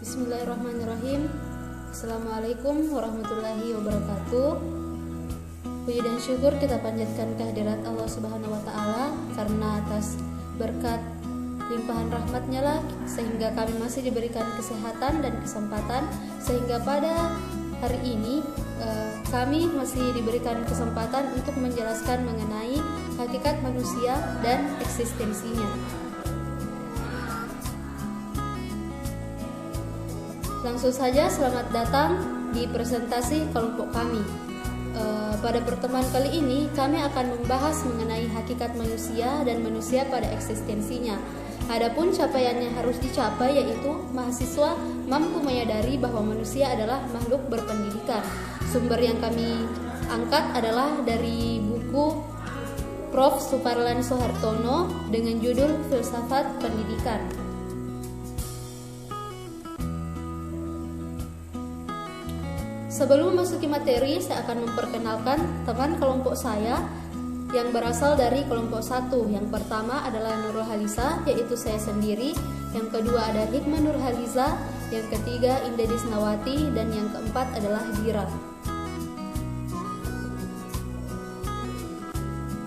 Bismillahirrahmanirrahim. Assalamualaikum warahmatullahi wabarakatuh. Puji dan syukur kita panjatkan kehadirat Allah Subhanahu wa Ta'ala, karena atas berkat limpahan rahmatnya lah sehingga kami masih diberikan kesehatan dan kesempatan, sehingga pada hari ini kami masih diberikan kesempatan untuk menjelaskan mengenai hakikat manusia dan eksistensinya. Langsung saja, selamat datang di presentasi kelompok kami. Pada pertemuan kali ini kami akan membahas mengenai hakikat manusia dan manusia pada eksistensinya. Adapun capaian yang harus dicapai yaitu mahasiswa mampu menyadari bahwa manusia adalah makhluk berpendidikan. Sumber yang kami angkat adalah dari buku Prof. Suparlan Soehartono dengan judul Filsafat Pendidikan. Sebelum memasuki materi, saya akan memperkenalkan teman kelompok saya yang berasal dari kelompok 1. Yang pertama adalah Nurul Halisa, yaitu saya sendiri. Yang kedua ada Hikmah Nurhaliza, yang ketiga Indah Disnawati, dan yang keempat adalah Dira.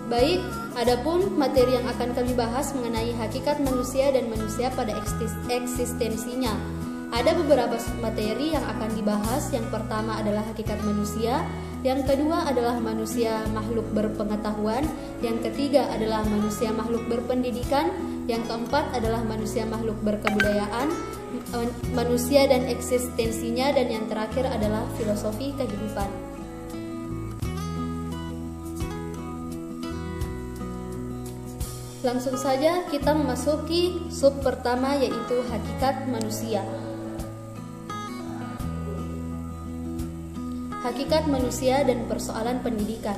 Baik, adapun materi yang akan kami bahas mengenai hakikat manusia dan manusia pada eksistensinya. Ada beberapa materi yang akan dibahas. Yang pertama adalah hakikat manusia, yang kedua adalah manusia makhluk berpengetahuan, yang ketiga adalah manusia makhluk berpendidikan, yang keempat adalah manusia makhluk berkebudayaan, manusia dan eksistensinya, dan yang terakhir adalah filosofi kehidupan. Langsung saja kita memasuki sub pertama, yaitu hakikat manusia. Hakikat manusia dan persoalan pendidikan.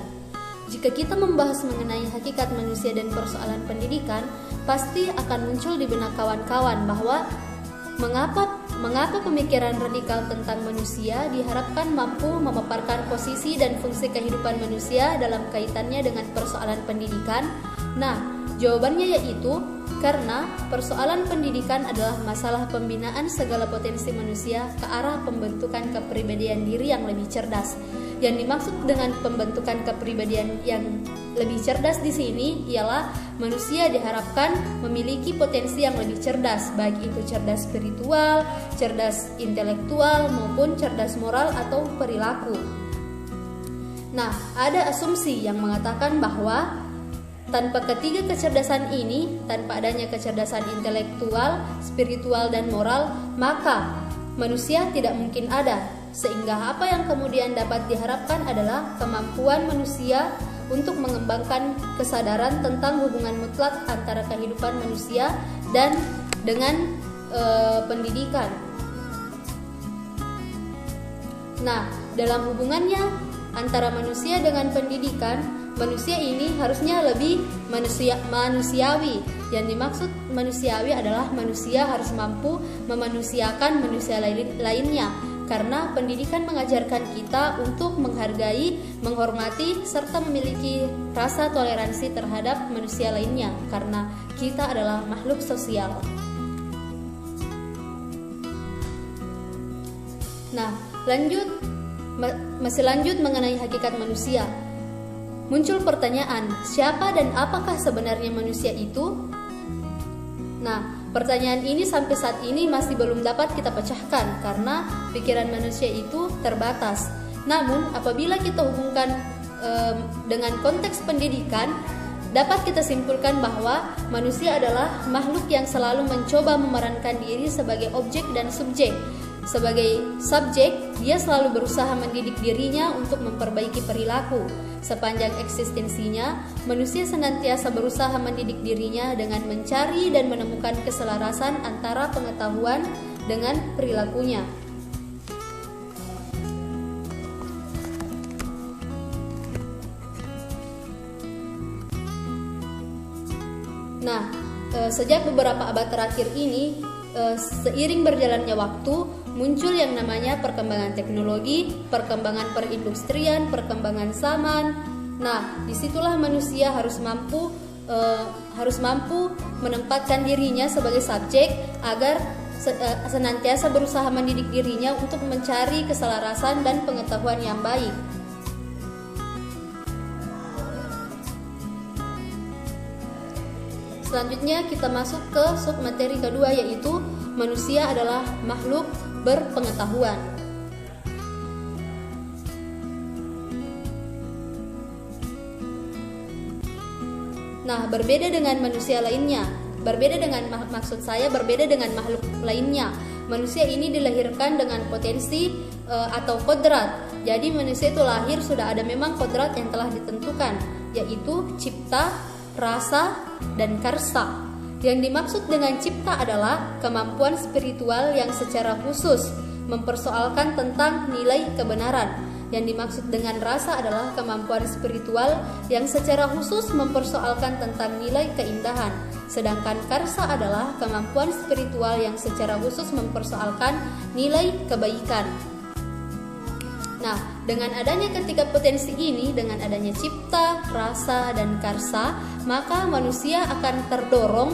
Jika kita membahas mengenai hakikat manusia dan persoalan pendidikan, pasti akan muncul di benak kawan-kawan bahwa mengapa pemikiran radikal tentang manusia diharapkan mampu memaparkan posisi dan fungsi kehidupan manusia dalam kaitannya dengan persoalan pendidikan. Nah, jawabannya yaitu karena persoalan pendidikan adalah masalah pembinaan segala potensi manusia ke arah pembentukan kepribadian diri yang lebih cerdas. Yang dimaksud dengan pembentukan kepribadian yang lebih cerdas di sini ialah manusia diharapkan memiliki potensi yang lebih cerdas, baik itu cerdas spiritual, cerdas intelektual, maupun cerdas moral atau perilaku. Nah, ada asumsi yang mengatakan bahwa tanpa ketiga kecerdasan ini, tanpa adanya kecerdasan intelektual, spiritual, dan moral, maka manusia tidak mungkin ada. Sehingga apa yang kemudian dapat diharapkan adalah kemampuan manusia untuk mengembangkan kesadaran tentang hubungan mutlak antara kehidupan manusia dan dengan pendidikan. Nah, dalam hubungannya antara manusia dengan pendidikan, manusia ini harusnya lebih manusiawi. Yang dimaksud manusiawi adalah manusia harus mampu memanusiakan manusia lainnya, karena pendidikan mengajarkan kita untuk menghargai, menghormati, serta memiliki rasa toleransi terhadap manusia lainnya, karena kita adalah makhluk sosial. Nah, masih lanjut mengenai hakikat manusia. Muncul pertanyaan, siapa dan apakah sebenarnya manusia itu? Nah, pertanyaan ini sampai saat ini masih belum dapat kita pecahkan karena pikiran manusia itu terbatas. Namun, apabila kita hubungkan dengan konteks pendidikan, dapat kita simpulkan bahwa manusia adalah makhluk yang selalu mencoba memerankan diri sebagai objek dan subjek. Sebagai subjek, dia selalu berusaha mendidik dirinya untuk memperbaiki perilaku. Sepanjang eksistensinya, manusia senantiasa berusaha mendidik dirinya dengan mencari dan menemukan keselarasan antara pengetahuan dengan perilakunya. Nah, sejak beberapa abad terakhir ini, seiring berjalannya waktu, muncul yang namanya perkembangan teknologi, perkembangan perindustrian, perkembangan zaman. Nah, disitulah manusia harus mampu menempatkan dirinya sebagai subjek agar senantiasa berusaha mendidik dirinya untuk mencari keselarasan dan pengetahuan yang baik. Selanjutnya kita masuk ke submateri kedua, yaitu manusia adalah makhluk berpengetahuan. Nah, berbeda dengan manusia lainnya. Berbeda dengan makhluk lainnya. Manusia ini dilahirkan dengan potensi atau kodrat. Jadi manusia itu lahir sudah ada memang kodrat yang telah ditentukan, yaitu cipta, rasa, dan karsa. Yang dimaksud dengan cipta adalah kemampuan spiritual yang secara khusus mempersoalkan tentang nilai kebenaran. Yang dimaksud dengan rasa adalah kemampuan spiritual yang secara khusus mempersoalkan tentang nilai keindahan. Sedangkan karsa adalah kemampuan spiritual yang secara khusus mempersoalkan nilai kebaikan. Nah, dengan adanya ketiga potensi ini, dengan adanya cipta, rasa, dan karsa, maka manusia akan terdorong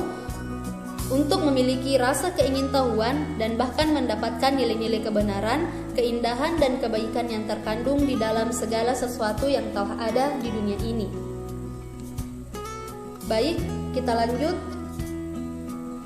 untuk memiliki rasa keingintahuan dan bahkan mendapatkan nilai-nilai kebenaran, keindahan, dan kebaikan yang terkandung di dalam segala sesuatu yang telah ada di dunia ini. Baik, kita lanjut.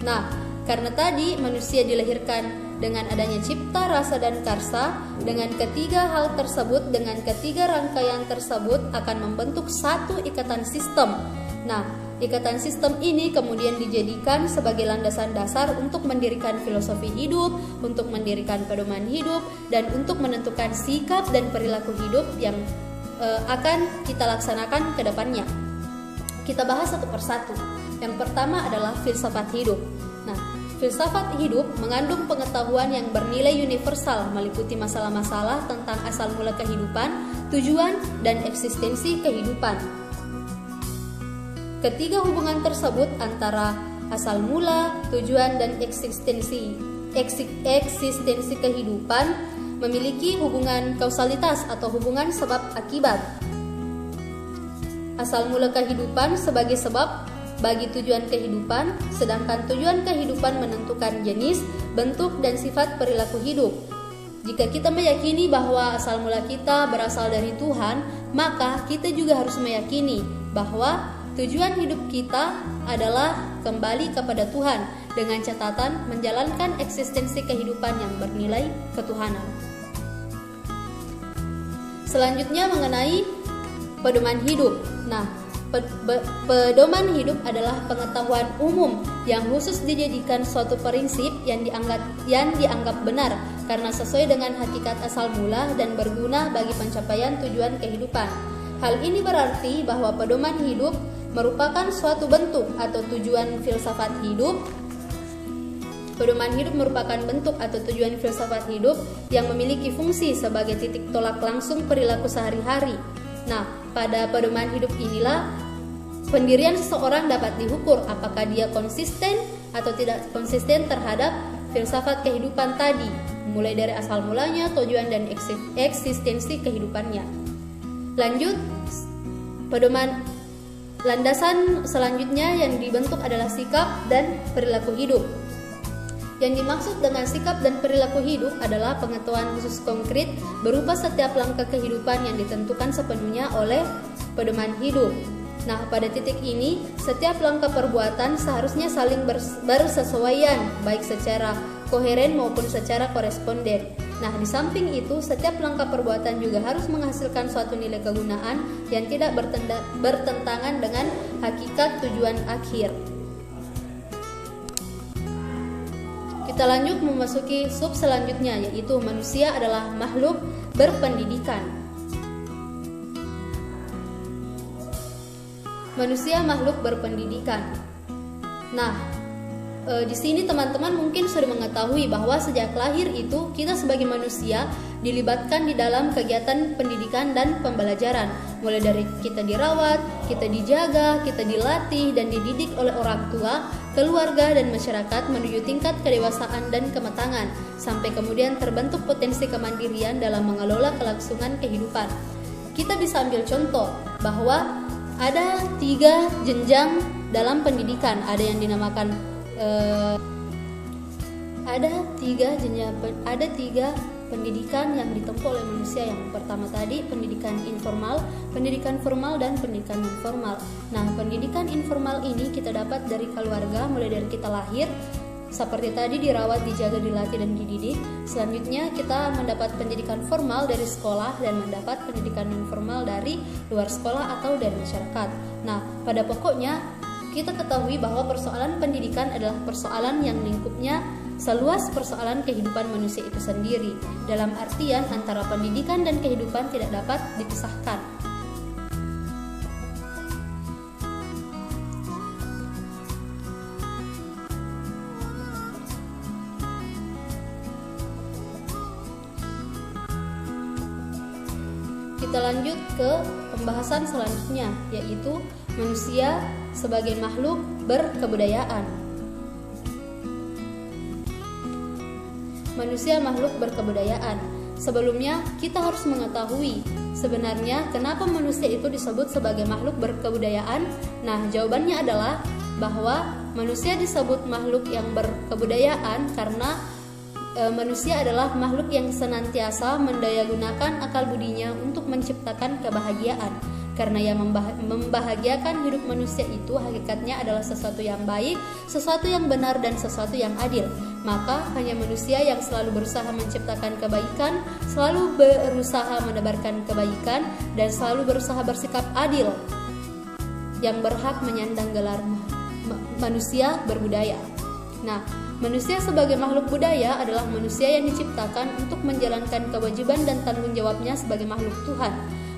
Nah, karena tadi manusia dilahirkan dengan adanya cipta, rasa, dan karsa, dengan ketiga hal tersebut, dengan ketiga rangkaian tersebut akan membentuk satu ikatan sistem. Nah, ikatan sistem ini kemudian dijadikan sebagai landasan dasar untuk mendirikan filosofi hidup, untuk mendirikan pedoman hidup, dan untuk menentukan sikap dan perilaku hidup yang akan kita laksanakan ke depannya. Kita bahas satu persatu. Yang pertama adalah filsafat hidup. Nah, filsafat hidup mengandung pengetahuan yang bernilai universal, meliputi masalah-masalah tentang asal mula kehidupan, tujuan, dan eksistensi kehidupan. Ketiga hubungan tersebut antara asal mula, tujuan, dan eksistensi kehidupan memiliki hubungan kausalitas atau hubungan sebab akibat. Asal mula kehidupan sebagai sebab bagi tujuan kehidupan, sedangkan tujuan kehidupan menentukan jenis, bentuk, dan sifat perilaku hidup. Jika kita meyakini bahwa asal mula kita berasal dari Tuhan, maka kita juga harus meyakini bahwa tujuan hidup kita adalah kembali kepada Tuhan dengan catatan menjalankan eksistensi kehidupan yang bernilai ketuhanan. Selanjutnya mengenai pedoman hidup. Nah, pedoman hidup adalah pengetahuan umum yang khusus dijadikan suatu prinsip yang dianggap benar karena sesuai dengan hakikat asal mula dan berguna bagi pencapaian tujuan kehidupan. Hal ini berarti bahwa pedoman hidup merupakan suatu bentuk atau tujuan filsafat hidup. Pedoman hidup merupakan bentuk atau tujuan filsafat hidup yang memiliki fungsi sebagai titik tolak langsung perilaku sehari-hari. Nah, pada pedoman hidup inilah pendirian seseorang dapat diukur apakah dia konsisten atau tidak konsisten terhadap filsafat kehidupan tadi, mulai dari asal mulanya, tujuan, dan eksistensi kehidupannya. Lanjut, pedoman landasan selanjutnya yang dibentuk adalah sikap dan perilaku hidup. Yang dimaksud dengan sikap dan perilaku hidup adalah pengetahuan khusus konkret berupa setiap langkah kehidupan yang ditentukan sepenuhnya oleh pedoman hidup. Nah, pada titik ini, setiap langkah perbuatan seharusnya saling bersesuaian, baik secara koheren maupun secara koresponden. Nah, di samping itu, setiap langkah perbuatan juga harus menghasilkan suatu nilai kegunaan yang tidak bertentangan dengan hakikat tujuan akhir. Kita lanjut memasuki sub selanjutnya, yaitu manusia adalah makhluk berpendidikan. Manusia makhluk berpendidikan. Nah, di sini teman-teman mungkin sudah mengetahui bahwa sejak lahir itu kita sebagai manusia dilibatkan di dalam kegiatan pendidikan dan pembelajaran. Mulai dari kita dirawat, kita dijaga, kita dilatih dan dididik oleh orang tua, keluarga, dan masyarakat menuju tingkat kedewasaan dan kematangan, sampai kemudian terbentuk potensi kemandirian dalam mengelola kelangsungan kehidupan. Kita bisa ambil contoh bahwa ada 3 jenjang dalam pendidikan. Ada yang dinamakan Ada tiga pendidikan yang ditempuh oleh manusia. Yang pertama tadi pendidikan informal, pendidikan formal, dan pendidikan non formal. Nah, pendidikan informal ini kita dapat dari keluarga, mulai dari kita lahir, seperti tadi dirawat, dijaga, dilatih, dan dididik. Selanjutnya kita mendapat pendidikan formal dari sekolah dan mendapat pendidikan non formal dari luar sekolah atau dari masyarakat. Nah, pada pokoknya kita ketahui bahwa persoalan pendidikan adalah persoalan yang lingkupnya seluas persoalan kehidupan manusia itu sendiri. Dalam artian antara pendidikan dan kehidupan tidak dapat dipisahkan. Kita lanjut ke pembahasan selanjutnya, yaitu manusia sebagai makhluk berkebudayaan. Manusia makhluk berkebudayaan. Sebelumnya kita harus mengetahui sebenarnya kenapa manusia itu disebut sebagai makhluk berkebudayaan. Nah, jawabannya adalah bahwa manusia disebut makhluk yang berkebudayaan karena manusia adalah makhluk yang senantiasa mendayagunakan akal budinya untuk menciptakan kebahagiaan. Karena yang membahagiakan hidup manusia itu hakikatnya adalah sesuatu yang baik, sesuatu yang benar, dan sesuatu yang adil. Maka hanya manusia yang selalu berusaha menciptakan kebaikan, selalu berusaha menebarkan kebaikan, dan selalu berusaha bersikap adil yang berhak menyandang gelar manusia berbudaya. Nah, manusia sebagai makhluk budaya adalah manusia yang diciptakan untuk menjalankan kewajiban dan tanggung jawabnya sebagai makhluk Tuhan.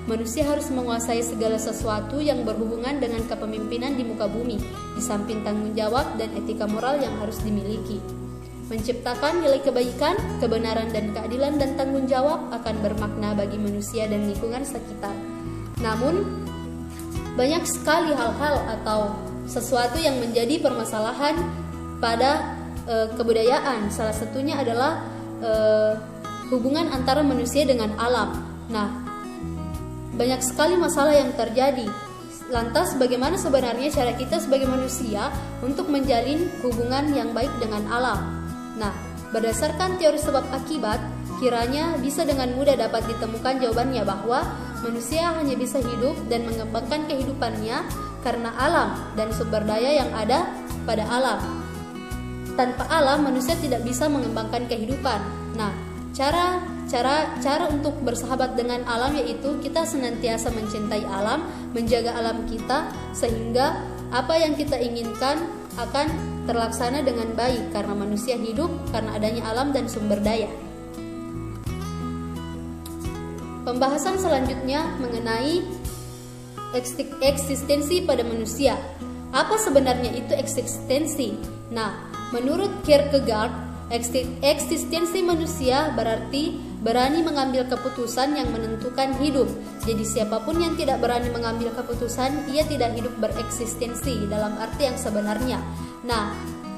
Manusia harus menguasai segala sesuatu yang berhubungan dengan kepemimpinan di muka bumi, di samping tanggung jawab dan etika moral yang harus dimiliki. Menciptakan nilai kebaikan, kebenaran, dan keadilan dan tanggung jawab akan bermakna bagi manusia dan lingkungan sekitar. Namun, banyak sekali hal-hal atau sesuatu yang menjadi permasalahan pada kebudayaan. Salah satunya adalah hubungan antara manusia dengan alam. Nah, banyak sekali masalah yang terjadi. Lantas bagaimana sebenarnya cara kita sebagai manusia untuk menjalin hubungan yang baik dengan alam? Nah, berdasarkan teori sebab akibat, kiranya bisa dengan mudah dapat ditemukan jawabannya bahwa manusia hanya bisa hidup dan mengembangkan kehidupannya karena alam dan sumber daya yang ada pada alam. Tanpa alam, manusia tidak bisa mengembangkan kehidupan. Nah, cara untuk bersahabat dengan alam yaitu kita senantiasa mencintai alam, menjaga alam kita, sehingga apa yang kita inginkan akan terlaksana dengan baik karena manusia hidup karena adanya alam dan sumber daya. Pembahasan selanjutnya mengenai eksistensi pada manusia. Apa sebenarnya itu eksistensi? Nah, menurut Kierkegaard, eksistensi manusia berarti berani mengambil keputusan yang menentukan hidup. Jadi siapapun yang tidak berani mengambil keputusan, ia tidak hidup bereksistensi dalam arti yang sebenarnya. Nah,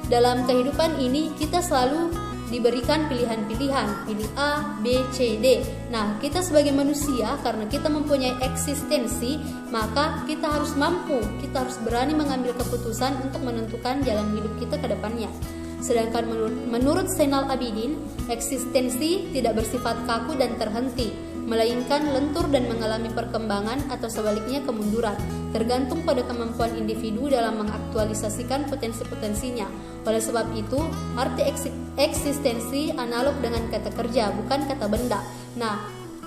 dalam kehidupan ini kita selalu diberikan pilihan-pilihan, pilih A, B, C, D. Nah, kita sebagai manusia karena kita mempunyai eksistensi, maka kita harus mampu, kita harus berani mengambil keputusan untuk menentukan jalan hidup kita ke depannya. Sedangkan menurut Zainal Abidin, eksistensi tidak bersifat kaku dan terhenti, melainkan lentur dan mengalami perkembangan atau sebaliknya kemunduran, tergantung pada kemampuan individu dalam mengaktualisasikan potensi-potensinya. Oleh sebab itu, arti eksistensi analog dengan kata kerja, bukan kata benda. Nah,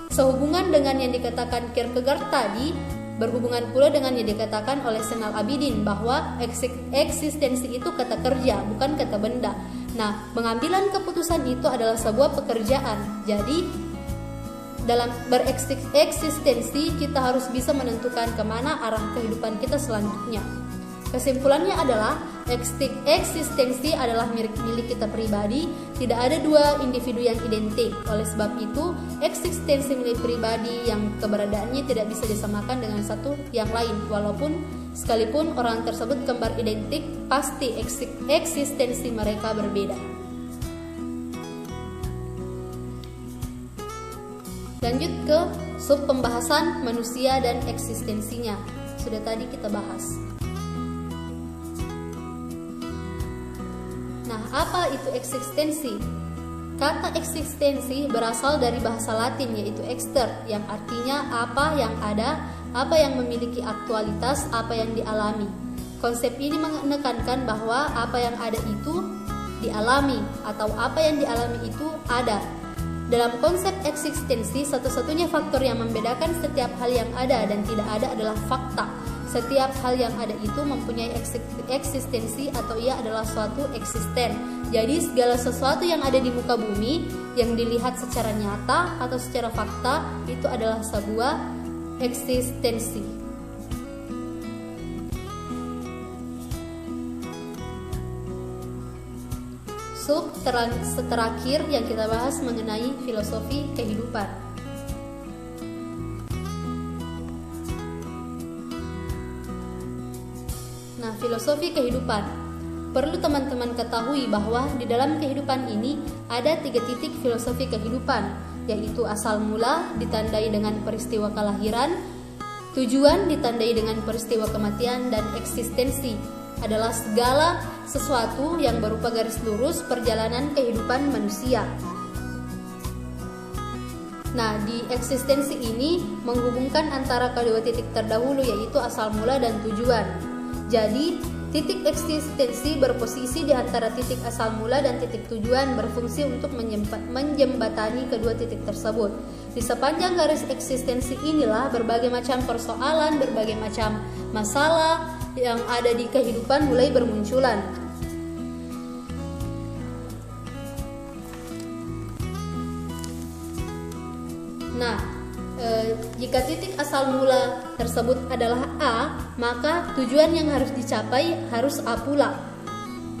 sehubungan dengan yang dikatakan Kierkegaard tadi, berhubungan pula dengan yang dikatakan oleh Zainal Abidin bahwa eksistensi itu kata kerja, bukan kata benda. Nah, pengambilan keputusan itu adalah sebuah pekerjaan. Jadi, dalam bereksistensi kita harus bisa menentukan kemana arah kehidupan kita selanjutnya. Kesimpulannya adalah eksistensi adalah milik kita pribadi, tidak ada dua individu yang identik. Oleh sebab itu, eksistensi milik pribadi yang keberadaannya tidak bisa disamakan dengan satu yang lain. Walaupun sekalipun orang tersebut kembar identik, pasti eksistensi mereka berbeda. Lanjut ke sub pembahasan manusia dan eksistensinya. Sudah tadi kita bahas. Nah, apa itu eksistensi? Kata eksistensi berasal dari bahasa Latin yaitu exter, yang artinya apa yang ada, apa yang memiliki aktualitas, apa yang dialami. Konsep ini menekankan bahwa apa yang ada itu dialami atau apa yang dialami itu ada. Dalam konsep eksistensi, satu-satunya faktor yang membedakan setiap hal yang ada dan tidak ada adalah fakta. Setiap hal yang ada itu mempunyai eksistensi atau ia adalah suatu eksisten. Jadi segala sesuatu yang ada di muka bumi yang dilihat secara nyata atau secara fakta itu adalah sebuah eksistensi. Sub terakhir yang kita bahas mengenai filosofi kehidupan. Nah, filosofi kehidupan. Perlu teman-teman ketahui bahwa di dalam kehidupan ini ada 3 titik filosofi kehidupan, yaitu asal mula ditandai dengan peristiwa kelahiran, tujuan ditandai dengan peristiwa kematian, dan eksistensi adalah segala sesuatu yang berupa garis lurus perjalanan kehidupan manusia. Nah, di eksistensi ini menghubungkan antara kedua titik terdahulu yaitu asal mula dan tujuan. Jadi, titik eksistensi berposisi di antara titik asal mula dan titik tujuan, berfungsi untuk menjembatani kedua titik tersebut. Di sepanjang garis eksistensi inilah berbagai macam persoalan, berbagai macam masalah yang ada di kehidupan mulai bermunculan. Nah, jika titik asal mula tersebut adalah A, maka tujuan yang harus dicapai harus A pula.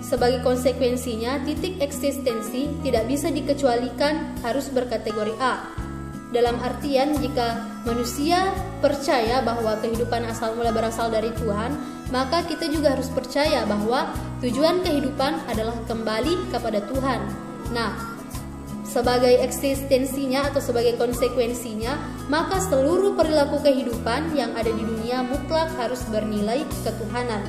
Sebagai konsekuensinya, titik eksistensi tidak bisa dikecualikan harus berkategori A. Dalam artian, jika manusia percaya bahwa kehidupan asal mula berasal dari Tuhan, maka kita juga harus percaya bahwa tujuan kehidupan adalah kembali kepada Tuhan. Nah, sebagai eksistensinya atau sebagai konsekuensinya, maka seluruh perilaku kehidupan yang ada di dunia mutlak harus bernilai ketuhanan.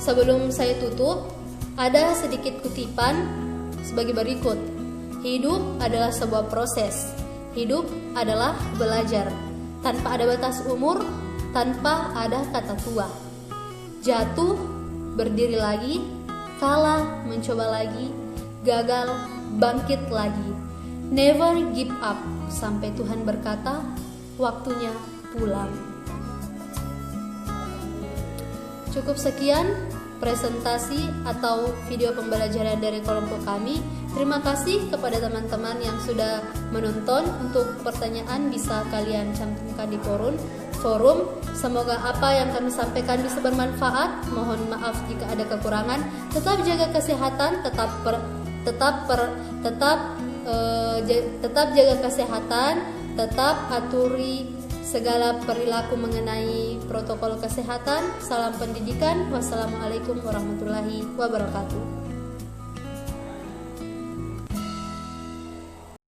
Sebelum saya tutup, ada sedikit kutipan sebagai berikut. Hidup adalah sebuah proses. Hidup adalah belajar. Tanpa ada batas umur, tanpa ada kata tua. Jatuh, berdiri lagi, kalah, mencoba lagi, gagal, bangkit lagi. Never give up, sampai Tuhan berkata, waktunya pulang. Cukup sekian presentasi atau video pembelajaran dari kelompok kami. Terima kasih kepada teman-teman yang sudah menonton. Untuk pertanyaan bisa kalian cantumkan di forum. Semoga apa yang kami sampaikan bisa bermanfaat. Mohon maaf jika ada kekurangan. Tetap jaga kesehatan, tetap jaga kesehatan, tetap aturi segala perilaku mengenai protokol kesehatan. Salam pendidikan. Wassalamualaikum warahmatullahi wabarakatuh.